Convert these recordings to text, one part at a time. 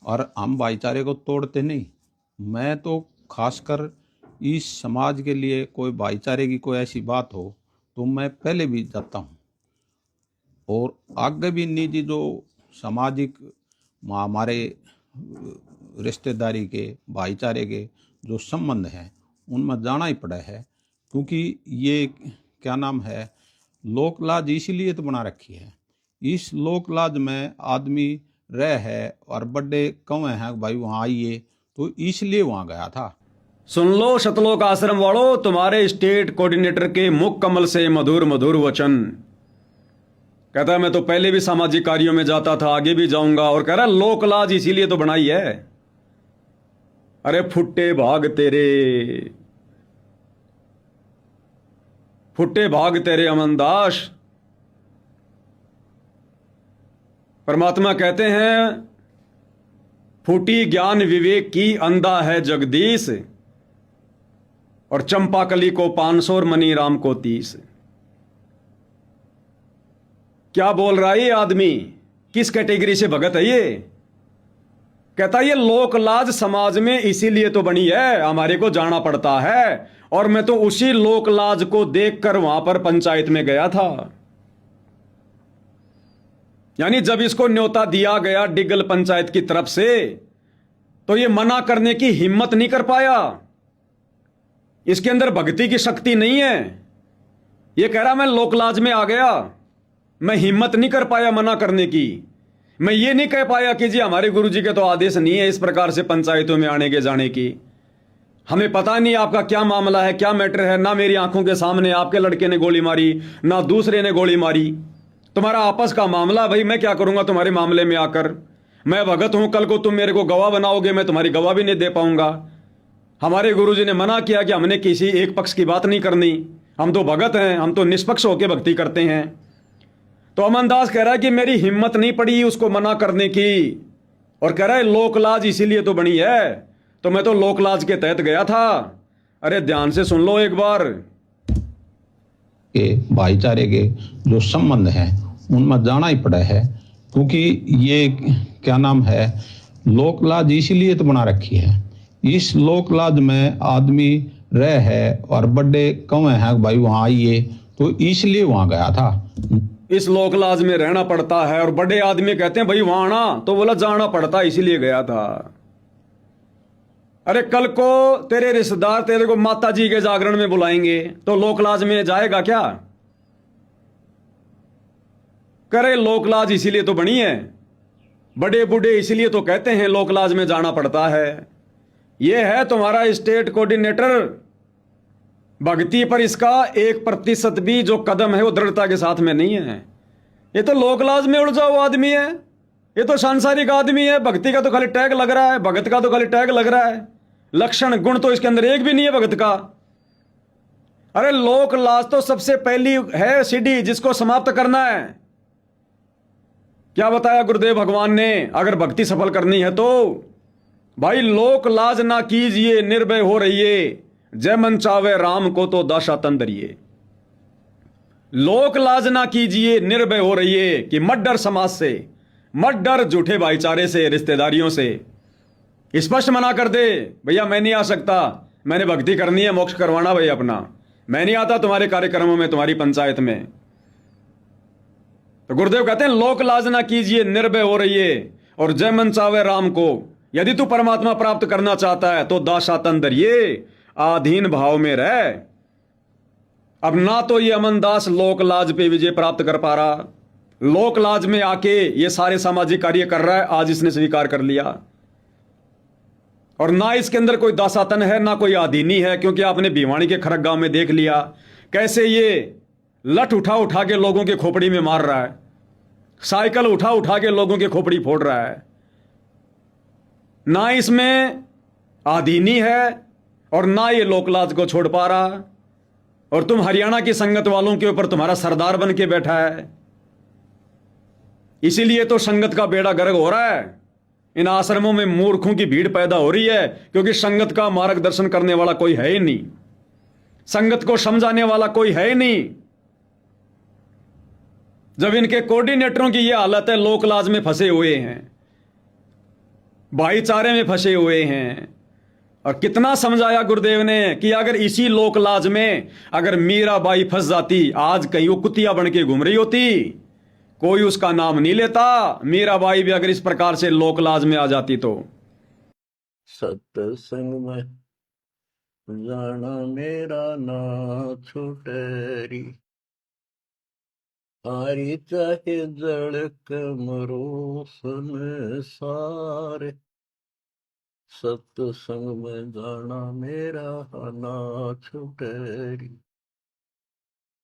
और हम भाईचारे को तोड़ते नहीं। मैं तो खासकर इस समाज के लिए कोई भाईचारे की कोई ऐसी बात हो तो मैं पहले भी जाता हूँ, और आगे भी निजी जो सामाजिक हमारे रिश्तेदारी के भाईचारे के जो संबंध हैं उनमें जाना ही पड़ा है, क्योंकि ये क्या नाम है, लोक लाज इसीलिए तो बना रखी है। इस लोक लाज में आदमी रह है और बड़े कौए हैं भाई वहाँ आइए, तो इसलिए वहाँ गया था। सुन लो शतलोक आश्रम वालों, तुम्हारे स्टेट कोऑर्डिनेटर के मुख कमल से मधुर मधुर वचन। कहता है मैं तो पहले भी सामाजिक कार्यों में जाता था, आगे भी जाऊंगा, और कह रहा लोक लाज इसीलिए तो बनाई है। अरे फुट्टे भाग तेरे, फुट्टे भाग तेरे अमनदास। परमात्मा कहते हैं फूटी ज्ञान विवेक की अंधा है जगदीश, और चंपाकली को 500 और मनी राम को 30। क्या बोल रहा है ये आदमी? किस कैटेगरी से भगत है ये? कहता है ये लोक लाज समाज में इसीलिए तो बनी है, हमारे को जाना पड़ता है, और मैं तो उसी लोक लाज को देखकर वहां पर पंचायत में गया था। यानी जब इसको न्योता दिया गया डिगल पंचायत की तरफ से, तो ये मना करने की हिम्मत नहीं कर पाया। इसके अंदर भक्ति की शक्ति नहीं है। ये कह रहा मैं लोकलाज में आ गया, मैं हिम्मत नहीं कर पाया मना करने की। मैं ये नहीं कह पाया कि जी हमारे गुरुजी के तो आदेश नहीं है इस प्रकार से पंचायतों में आने के जाने की, हमें पता नहीं आपका क्या मामला है, क्या मैटर है। ना मेरी आंखों के सामने आपके लड़के ने गोली मारी, ना दूसरे ने गोली मारी, तुम्हारा आपस का मामला। भाई मैं क्या करूंगा तुम्हारे मामले में आकर? मैं भगत हूं, कल को तुम मेरे को गवाह बनाओगे, मैं तुम्हारी गवाह भी नहीं दे पाऊंगा। हमारे गुरुजी ने मना किया कि हमने किसी एक पक्ष की बात नहीं करनी, हम तो भगत हैं, हम तो निष्पक्ष होकर भक्ति करते हैं। तो अमनदास कह रहा है कि मेरी हिम्मत नहीं पड़ी उसको मना करने की, और कह रहा है लोकलाज इसीलिए तो बनी है, तो मैं तो लोकलाज के तहत गया था। अरे ध्यान से सुन लो एक बार। के भाईचारे के जो संबंध हैं उनमें जाना ही पड़ा है, क्योंकि ये क्या नाम है, लोक लाज इसीलिए तो बना रखी है। इस लोक लाज में आदमी रह है और बड़े कौए हैं भाई वहाँ आइए, तो इसलिए वहाँ गया था। इस लोक लाज में रहना पड़ता है, और बड़े आदमी कहते हैं भाई वहां आना, तो बोला जाना पड़ता इसीलिए गया था। अरे कल को तेरे रिश्तेदार तेरे को माता जी के जागरण में बुलाएंगे, तो लोकलाज में जाएगा क्या? करे लोकलाज इसीलिए तो बनी है, बड़े बूढ़े इसीलिए तो कहते हैं लोकलाज में जाना पड़ता है। यह है तुम्हारा स्टेट कोऑर्डिनेटर। भक्ति पर इसका 1% भी जो कदम है वो दृढ़ता के साथ में नहीं है। ये तो लोकलाज में उलझा हुआ आदमी है, ये तो सांसारिक आदमी है। भक्ति का तो खाली टैग लग रहा है, भगत का तो खाली टैग लग रहा है, लक्षण गुण तो इसके अंदर एक भी नहीं है भगत का। अरे लोकलाज तो सबसे पहली है सीढ़ी जिसको समाप्त करना है। क्या बताया गुरुदेव भगवान ने? अगर भक्ति सफल करनी है तो भाई लोकलाज ना कीजिए, निर्भय हो रहिए, जय मन चावे राम को तो दाशा तंदरिए। लोक लाज ना कीजिए, निर्भय हो रहिए, कि मत डर समाज से, मत डर झूठे भाईचारे से, रिश्तेदारियों से। स्पष्ट मना कर दे, भैया मैं नहीं आ सकता, मैंने भक्ति करनी है, मोक्ष करवाना भाई अपना, मैं नहीं आता तुम्हारे कार्यक्रमों में, तुम्हारी पंचायत में। तो गुरुदेव कहते हैं लोक लाज ना कीजिए, निर्भय हो रहिए, और जय मन चावे राम को। यदि तू परमात्मा प्राप्त करना चाहता है तो दाशा तंदरिए, आधीन भाव में रह। अब ना तो ये अमनदास लोकलाज पे विजय प्राप्त कर पा रहा, लोकलाज में आके ये सारे सामाजिक कार्य कर रहा है, आज इसने स्वीकार कर लिया। और ना इसके अंदर कोई दासातन है, ना कोई आधीनी है, क्योंकि आपने भिवानी के खरक गांव में देख लिया कैसे ये लठ उठा उठा के लोगों के खोपड़ी में मार रहा है, साइकिल उठा उठा के लोगों के खोपड़ी फोड़ रहा है। ना इसमें आधीनी है और ना ये लोकलाज को छोड़ पा रहा, और तुम हरियाणा की संगत वालों के ऊपर तुम्हारा सरदार बन के बैठा है। इसीलिए तो संगत का बेड़ा गर्क हो रहा है। इन आश्रमों में मूर्खों की भीड़ पैदा हो रही है, क्योंकि संगत का मार्गदर्शन करने वाला कोई है ही नहीं, संगत को समझाने वाला कोई है ही नहीं। जब इनके कोऑर्डिनेटरों की यह हालत है, लोकलाज में फंसे हुए हैं, भाईचारे में फंसे हुए हैं। और कितना समझाया गुरुदेव ने कि अगर इसी लोक लाज में अगर मीराबाई फंस जाती, आज कहीं वो कुतिया बन के घूम रही होती, कोई उसका नाम नहीं लेता। मीराबाई भी अगर इस प्रकार से लोक लाज में आ जाती तो। सत्संग में जाना मेरा ना छुटेरी, हारी चाहे जड़क मरो संसार, सत्संग में जाना मेरा ना छुटेरी।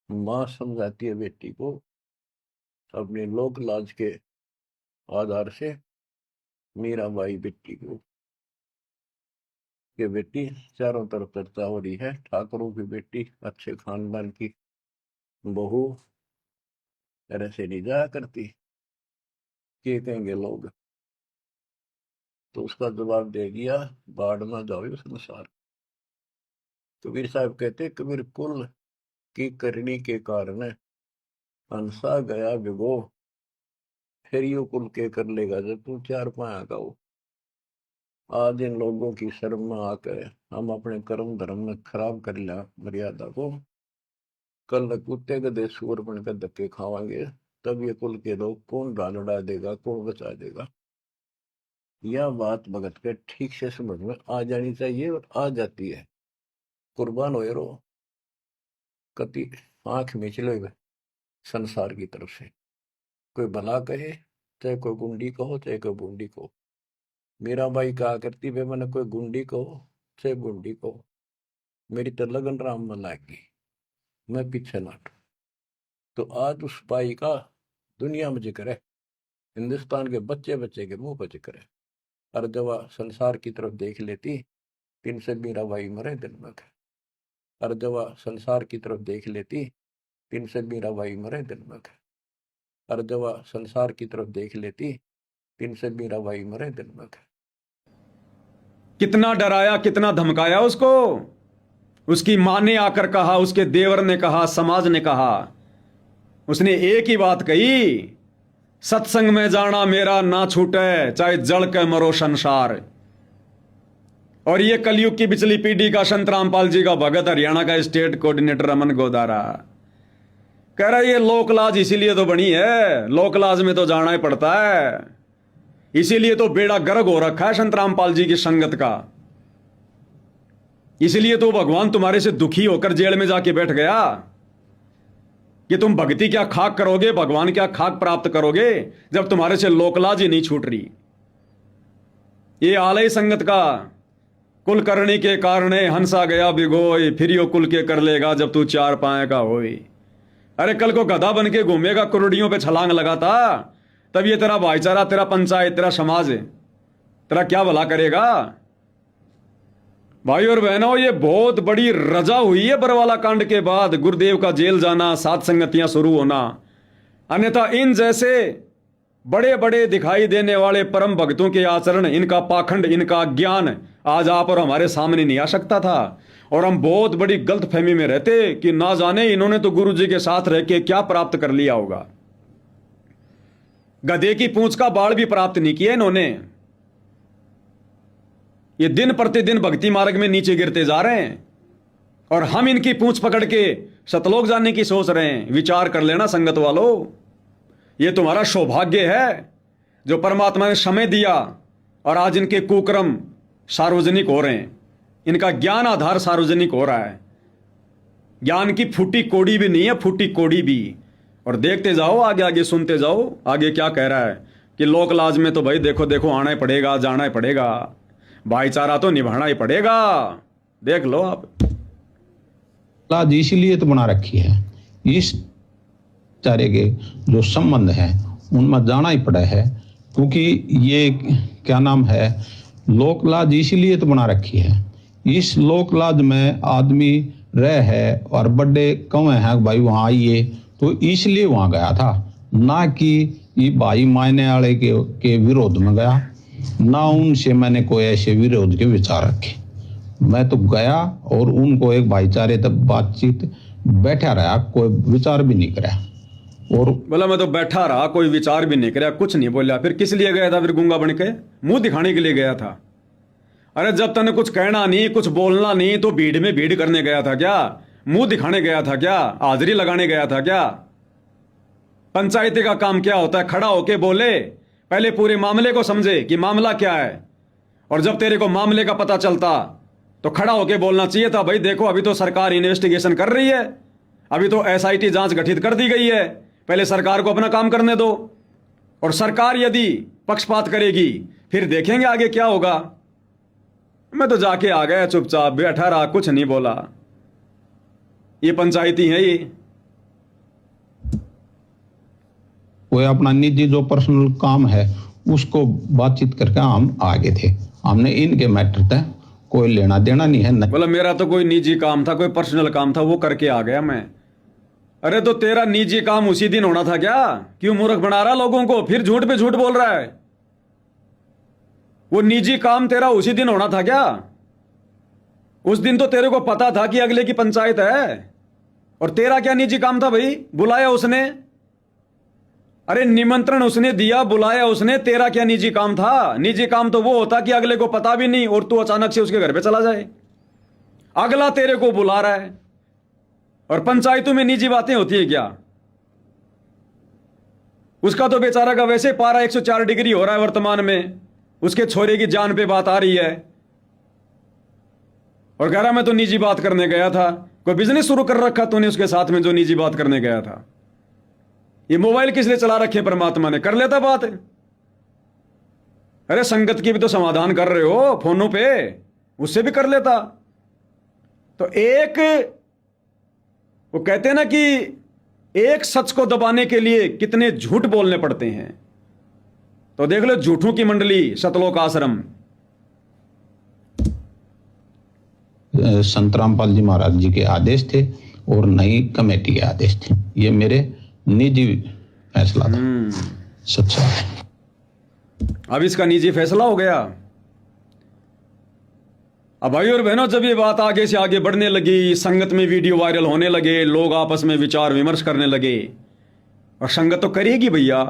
माँ समझाती है बेटी को अपने लोक लाज के आधार से, मीराबाई बेटी को, कि बेटी चारों तरफ चर्चा हो रही है, ठाकुरों की बेटी, अच्छे खानदान की बहू, तरह से नहीं जाया करती, क्या कहेंगे लोग। तो उसका जवाब दे दिया, बाढ़ में जाओ संसार। कबीर साहब कहते, कबीर कुल की करनी के कारण हंसा गया विगो, फिर यू कुल के कर लेगा जब तू चार पाया का हो। आज इन लोगों की शर्म में आकर हम अपने कर्म धर्म में खराब कर लिया मर्यादा को, कल कुत्ते गधे सूअर बनकर धक्के खावांगे, तब ये कुल के लोग कौन रानड़ा देगा, कौन बचा देगा। यह बात भगत के ठीक से समझ में आ जानी चाहिए, और आ जाती है। कुर्बान हो रो कति आंख मीच लो संसार की तरफ से, कोई भला कहे, चाहे कोई गुंडी कहो, चाहे कोई बूंदी कहो। मीराबाई कहा करती, वे मैंने कोई गुंडी कहो चाहे बूंदी कहो, मेरी तो लगन राम में लाएगी, मैं पीछे नाट। तो आज उस बाई का दुनिया में जिक्र है, हिंदुस्तान के बच्चे बच्चे के मुंह पर जिक्र है। और जब वह संसार की तरफ देख लेती, तीन से मीराबाई मरे दिन में। और जब वह संसार की तरफ देख लेती, तीन से मीराबाई मरे दिन में। और जब वह संसार की तरफ देख लेती, तीन से मीराबाई मरे दिन में। कितना डराया, कितना धमकाया उसको। उसकी मां ने आकर कहा, उसके देवर ने कहा, समाज ने कहा, उसने एक ही बात कही, सत्संग में जाना मेरा ना छूटे, चाहे जड़ के मरो संसार। और ये कलयुग की पिछली पीढ़ी का संत रामपाल जी का भगत, हरियाणा का स्टेट कोऑर्डिनेटर अमन गोदारा कह रहा है, ये लोकलाज इसीलिए तो बनी है, लोकलाज में तो जाना ही पड़ता है, इसीलिए तो बेड़ा गर्क हो रखा है संत रामपाल जी की संगत का, इसीलिए तो भगवान तुम्हारे से दुखी होकर जेल में जाके बैठ गया कि तुम भक्ति क्या खाक करोगे, भगवान क्या खाक प्राप्त करोगे, जब तुम्हारे से लोकलाज ही नहीं छूट रही। ये आलय संगत का, कुल करने के कारण हंसा गया भिगोई, फिर यो कुल के कर लेगा जब तू चार पाए का होई। अरे कल को गधा बन के घूमेगा, कुरुड़ियों पे छलांग लगाता, तब ये तेरा भाईचारा, तेरा पंचायत, तेरा समाज तेरा क्या भला करेगा। भाई और बहनों, ये बहुत बड़ी रजा हुई है बरवाला कांड के बाद, गुरुदेव का जेल जाना, सात संगतियां शुरू होना। अन्यथा इन जैसे बड़े बड़े दिखाई देने वाले परम भक्तों के आचरण, इनका पाखंड, इनका ज्ञान आज आप और हमारे सामने नहीं आ सकता था। और हम बहुत बड़ी गलतफहमी में रहते कि ना जाने इन्होंने तो गुरु जी के साथ रह के क्या प्राप्त कर लिया होगा। गधे की पूंछ का बाल भी प्राप्त नहीं किया इन्होंने। ये दिन प्रतिदिन भक्ति मार्ग में नीचे गिरते जा रहे हैं, और हम इनकी पूंछ पकड़ के सतलोक जाने की सोच रहे हैं। विचार कर लेना संगत वालों, ये तुम्हारा सौभाग्य है जो परमात्मा ने समय दिया, और आज इनके कुकर्म सार्वजनिक हो रहे हैं, इनका ज्ञान आधार सार्वजनिक हो रहा है। ज्ञान की फूटी कोड़ी भी नहीं है, फूटी कोड़ी भी। और देखते जाओ, आगे आगे सुनते जाओ, आगे क्या कह रहा है कि लोक लाज में तो भाई देखो देखो आना ही पड़ेगा, जाना ही पड़ेगा, भाईचारा तो निभाना ही पड़ेगा। देख लो आप, लाज इसीलिए तो बना रखी है, इस चारे के जो संबंध है उनमें जाना ही पड़ा है, क्योंकि ये क्या नाम है, लोक लाज इसीलिए तो बना रखी है। इस लोक लाज में आदमी रह है और बड़े कौए हैं भाई वहां आइए, तो इसलिए वहां गया था, ना कि ये भाई मायने वाले के विरोध में गया, ना उनसे मैंने कोई ऐसे विरोध के विचार रखे। मैं तो गया और उनको एक भाईचारे तक बातचीत बैठा रहा, कोई विचार भी नहीं कराया। और बोला मैं तो बैठा रहा, कोई विचार भी नहीं कराया, कुछ नहीं बोला। फिर किस लिए गया था फिर गूंगा बन के? मुंह दिखाने के लिए गया था। अरे जब तने कुछ कहना नहीं, कुछ बोलना नहीं, तो भीड़ में भीड़ करने गया था क्या? मुंह दिखाने गया था क्या? हाजिरी लगाने गया था क्या? पंचायती का काम क्या होता है? खड़ा होके बोले, पहले पूरे मामले को समझे कि मामला क्या है, और जब तेरे को मामले का पता चलता तो खड़ा होके बोलना चाहिए था, भाई देखो अभी तो सरकार इन्वेस्टिगेशन कर रही है, अभी तो एसआईटी जांच गठित कर दी गई है, पहले सरकार को अपना काम करने दो, और सरकार यदि पक्षपात करेगी फिर देखेंगे आगे क्या होगा। मैं तो जाके आ गया चुपचाप, बैठा रहा, कुछ नहीं बोला। ये पंचायती है ये। कोई अपना निजी जो पर्सनल काम है उसको बातचीत करके हम आगे थे। हमने इनके मैटर तक कोई लेना देना नहीं है। बोला मेरा तो कोई निजी काम था, कोई पर्सनल काम था, वो करके आ गया मैं। अरे तो तेरा निजी काम उसी दिन होना था क्या? क्यों मूर्ख बना रहा लोगों को? फिर झूठ पे झूठ बोल रहा है। वो निजी काम तेरा उसी दिन होना था क्या? उस दिन तो तेरे को पता था कि अगले की पंचायत है, और तेरा क्या निजी काम था भाई? बुलाया उसने, अरे निमंत्रण उसने दिया, बुलाया उसने, तेरा क्या निजी काम था? निजी काम तो वो होता कि अगले को पता भी नहीं और तू अचानक से उसके घर पे चला जाए। अगला तेरे को बुला रहा है, और पंचायतों में निजी बातें होती है क्या? उसका तो बेचारा का वैसे पारा 104 डिग्री हो रहा है वर्तमान में, उसके छोरे की जान पे बात आ रही है, और कह रहा मैं तो निजी बात करने गया था। कोई बिजनेस शुरू कर रखा तूने उसके साथ में जो निजी बात करने गया था? ये मोबाइल किस लिए चला रखे परमात्मा ने? कर लेता बात। अरे संगत की भी तो समाधान कर रहे हो फोनों पे, उससे भी कर लेता। तो एक वो कहते हैं ना कि एक सच को दबाने के लिए कितने झूठ बोलने पड़ते हैं। तो देख लो झूठों की मंडली सतलोक आश्रम। संत रामपाल जी महाराज जी के आदेश थे और नई कमेटी के आदेश थे। ये मेरे निजी फैसला था, सच्चा। अब इसका निजी फैसला हो गया। अब भाई और बहनों, जब ये बात आगे से आगे बढ़ने लगी, संगत में वीडियो वायरल होने लगे, लोग आपस में विचार विमर्श करने लगे, और संगत तो करेगी भैया,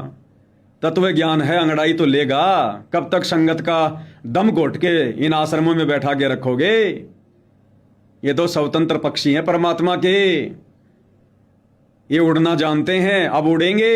तत्व ज्ञान है, अंगड़ाई तो लेगा। कब तक संगत का दम घोट के इन आश्रमों में बैठा के रखोगे? ये तो स्वतंत्र पक्षी हैं परमात्मा के, ये उड़ना जानते हैं, अब उड़ेंगे।